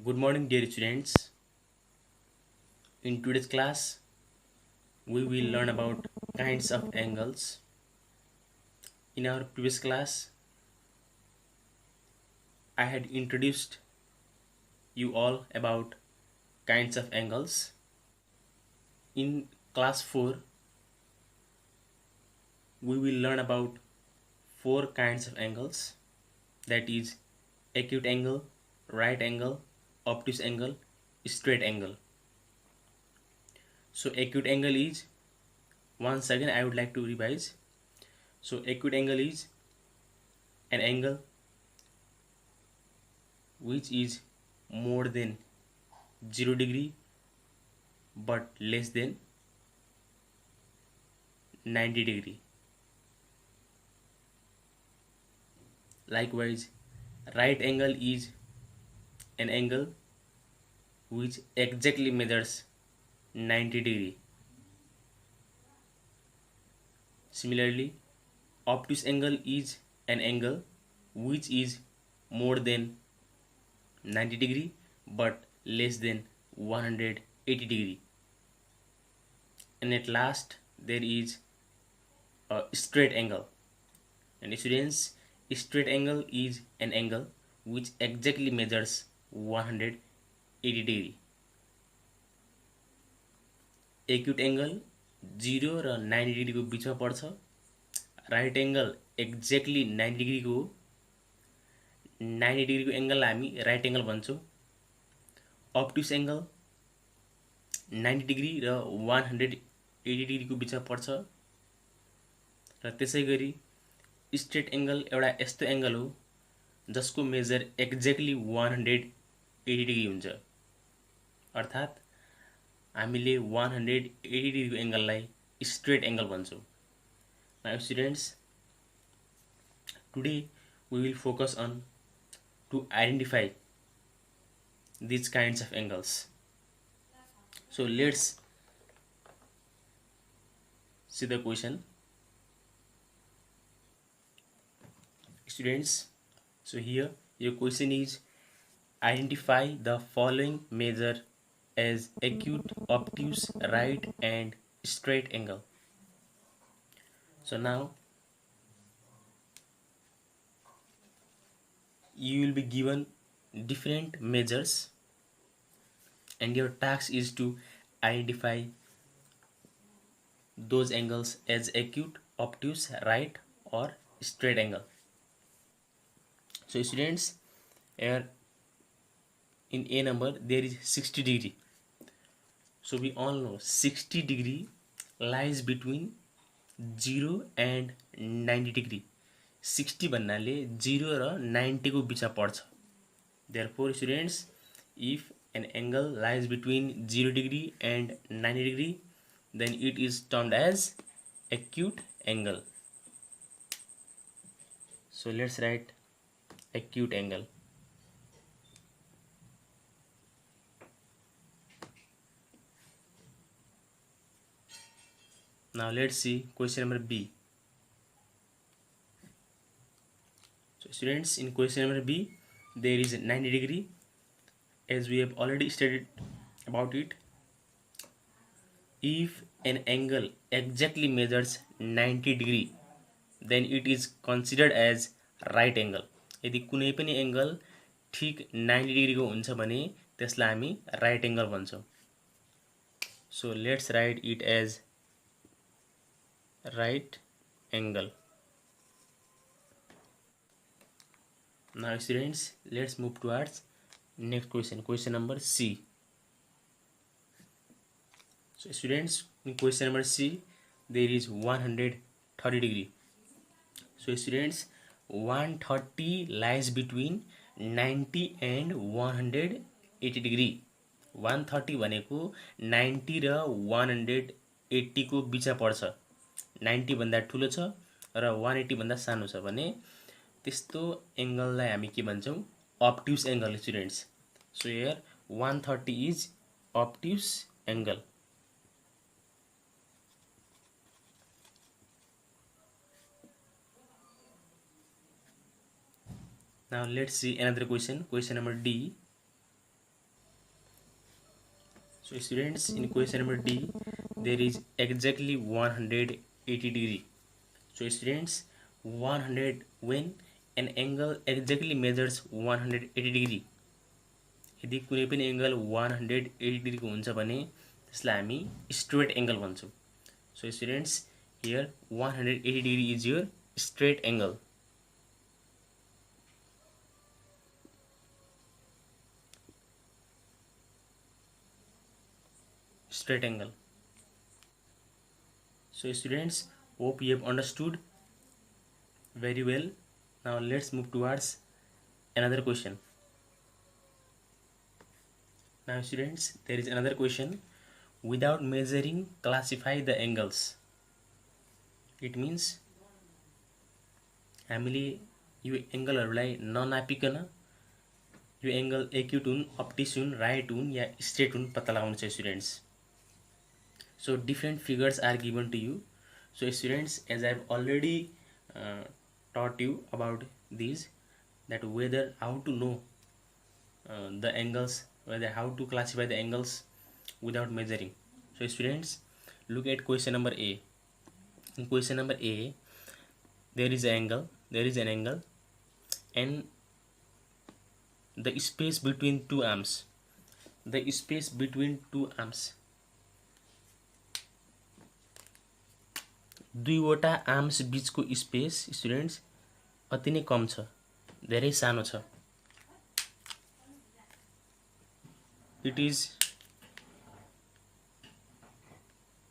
Good morning, dear students. In today's class, we will learn about kinds of angles. In our previous class, I had introduced you all about kinds of angles. In class 4, we will learn about four kinds of angles, that is acute angle, right angle, obtuse angle, straight angle. So acute angle is, once again I would like to revise. So acute angle is an angle which is more than 0 degree but less than 90 degree. Likewise, right angle is an angle which exactly measures 90 degree. Similarly, obtuse angle is an angle which is more than 90 degree but less than 180 degree. And at last, there is a straight angle. And students, straight angle is an angle which exactly measures 180 degree. Acute angle 0 र 90 डिग्रीको बिचमा पर्छ. Right angle exactly 90 डिग्रीको 90 डिग्रीको एङ्गललाई हामी right angle भन्छौँ. Obtuse angle 90 degree र 180 डिग्रीको बिचमा पर्छ. र त्यसै गरी स्ट्रेट एङ्गल एउटा यस्तो एङ्गल हो जसको मेजर एक्ज्याक्टली 180 डिग्री हुन्छ. अर्थात् हामीले 180 डिग्रीको एङ्गललाई स्ट्रेट एङ्गल भन्छौँ. Now students, today we will focus on to identify these kinds of angles. So let's see the question. Students, so here your question is, identify the following measure as acute, obtuse, right and straight angle. So now you will be given different measures and your task is to identify those angles as acute, obtuse, right or straight angle. So students, here in A number there is 60 degree. So we all know 60 degree lies between 0 and 90 degree. 60 भन्नाले 0 र 90 को बिचमा पर्छ. Therefore students, if an angle lies between 0 degree and 90 degree, then it is termed as acute angle. So let's write acute angle. Now let's see question number B. So students, in question number B there is 90 degree. As we have already studied about it, if an angle exactly measures 90 degree, then it is considered as right angle. यदि कुनै पनि angle ठिक 90 डिग्रीको हुन्छ भने त्यसलाई हामी right angle भन्छौँ. So let's write it as right angle. Now students, let's move towards next question, question number C. So students, in question number C there is 130 degree. So students, 130 lies between 90 and 180 degree. 130 भनेको 90 र 180 को बिचमा पर्छ. 90 भन्दा ठुलो छ र 180 भन्दा सानो छ भने त्यस्तो एङ्गललाई हामी के भन्छौँ? Obtuse angle. Students, so here 130 is obtuse angle. Now let's see another question, question number D. So students, in question number D, there is exactly 180 degree. So students, 100 when an angle exactly measures 180 degree, यदि कुनै पनि angle 180 degree को हुन्छ भने त्यसलाई हामी straight angle भन्छौँ. So students, here 180 degree is your straight angle. Straight angle. So students, hope you have understood very well. Now let's move towards another question. Now students, there is another question. Without measuring, classify the angles. It means हामीले यो एंगलहरुलाई ननापिकन यो angle acute हुन्, अप्टिस हुन्, right हुन् या straight हुन् पत्ता लगाउनु छ students. So different figures are given to you. So students, as I have already taught you about these, that whether how to know the angles, whether how to classify the angles without measuring. So students, look at question number A. In question number A, there is an angle and the space between two arms, दुईवटा arms बीचको space students अति नै कम छ, धेरै सानो छ. It is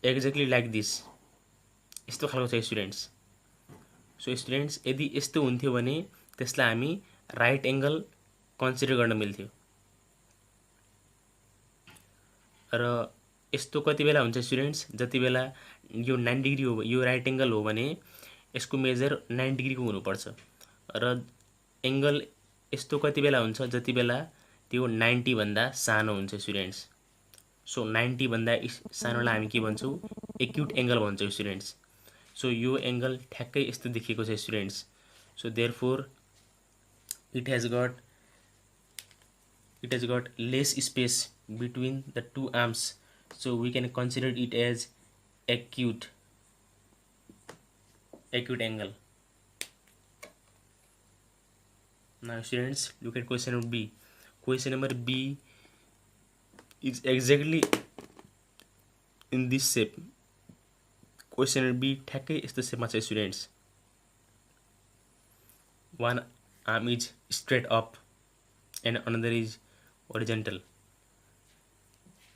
exactly like this. यस्तो खालको छ स्टुडेन्ट्स. सो स्टुडेन्ट्स, यदि यस्तो हुन्थ्यो भने त्यसलाई हामी राइट एंगल कन्सिडर गर्न मिल्थ्यो. र यस्तो कति बेला हुन्छ स्टुडेन्ट्स, जति बेला यो 90 डिग्री हो, यो राइट एंगल हो भने यसको मेजर 90 डिग्री को हुनुपर्छ. र एंगल यस्तो कति बेला हुन्छ जति बेला त्यो 90 भन्दा सानो हुन्छ स्टुडेन्ट्स. सो 90 भन्दा सानोलाई हामी के भन्छौं, एक्यूट एंगल भन्छौं स्टुडेन्ट्स. सो यो एंगल ठ्याक्कै यस्तो देखिएको छ students. So therefore it has got less space between the two arms, so we can consider it as acute angle. Now students, look at question number B. Question number B is exactly in this shape. Question number B ठ्याक्कै यस्तो शेपमा छ students. One arm is straight up and another is horizontal,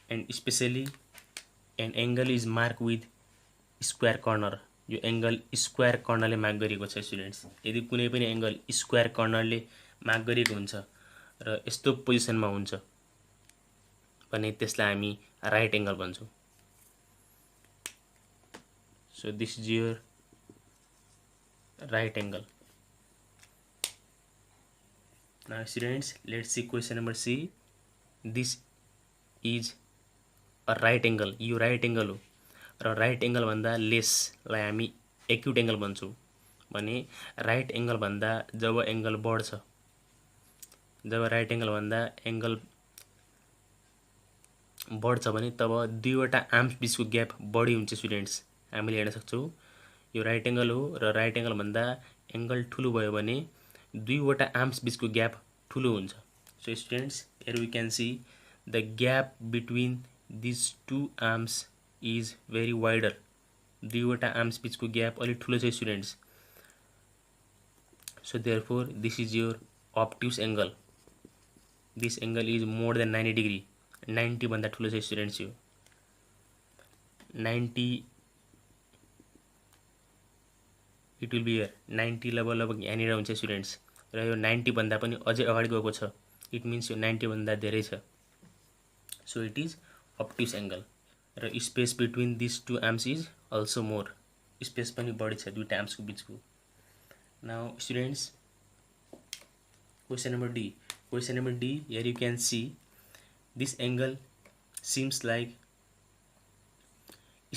and especially an angle is marked with square corner. यो angle square कर्नरले mark गरिएको छ students. यदि कुनै पनि angle square कर्नरले mark गरिएको हुन्छ र यस्तो पोजिसनमा हुन्छ भने त्यसलाई हामी राइट एंगल भन्छौं. So this is your right angle. Now students, let's see question number C. This is a right angle. यो राइट एंगल हो र राइट एंगल भन्दा लेस लाई हामी एक्यूट एंगल भन्छौं. भने राइट एंगल भन्दा जब एंगल बढ्छ, जब राइट एंगल भन्दा एंगल बढ्छ भने तब दुईवटा आर्म्स बीचको ग्याप बढी हुन्छ स्टुडेन्ट्स. हामीले हेर्न सक्छौं यो राइट एंगल हो र राइट एंगल भन्दा एंगल ठूलो भयो भने दुईवटा आर्म्स बीचको ग्याप ठूलो हुन्छ. So students, here we can see the gap between these two arms is very wider. दुईवटा आर्म्स बीचको ग्याप अलि ठूलो छ students. So therefore this is your obtuse angle. This angle is more than 90 degree. 90 भन्दा ठूलो छ students. यो 90 it will be here. 90 लगभग यहाँनिर हुन्छ स्टुडेन्ट्स. र यो 90 भन्दा पनि अझै अगाडि गएको छ. इट मिन्स यो 90 भन्दा धेरै छ. So it is obtuse angle. र space between this two arms is also more. Space पनि बढी छ दुईटा आर्म्सको बीचको. Now students, question number D. Question number D, here you can see this angle seems like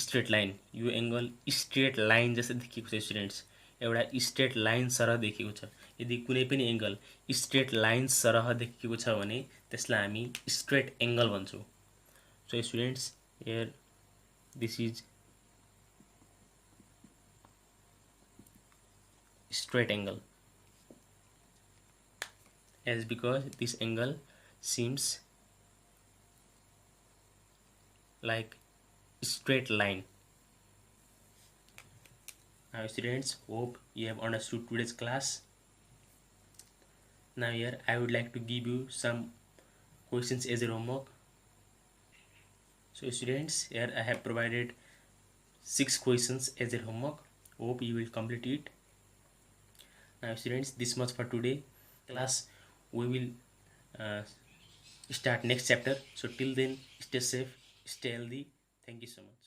straight line. यो angle straight line जस्तो देखिएको छ स्टुडेन्ट्स. एउटा स्ट्रेट लाइन सरह देखिएको छ. यदि कुनै पनि एंगल स्ट्रेट लाइन सरह देखिएको छ भने त्यसलाई हामी स्ट्रेट एंगल भन्छौं. So students, here this is straight angle, as because this angle seems like straight line. Now students, hope you have understood today's class. Now here I would like to give you some questions as a homework. So students, here I have provided 6 questions as a homework. Hope you will complete it. Now students, this much for today class. We will start next chapter. So till then, stay safe, stay healthy. Thank you so much.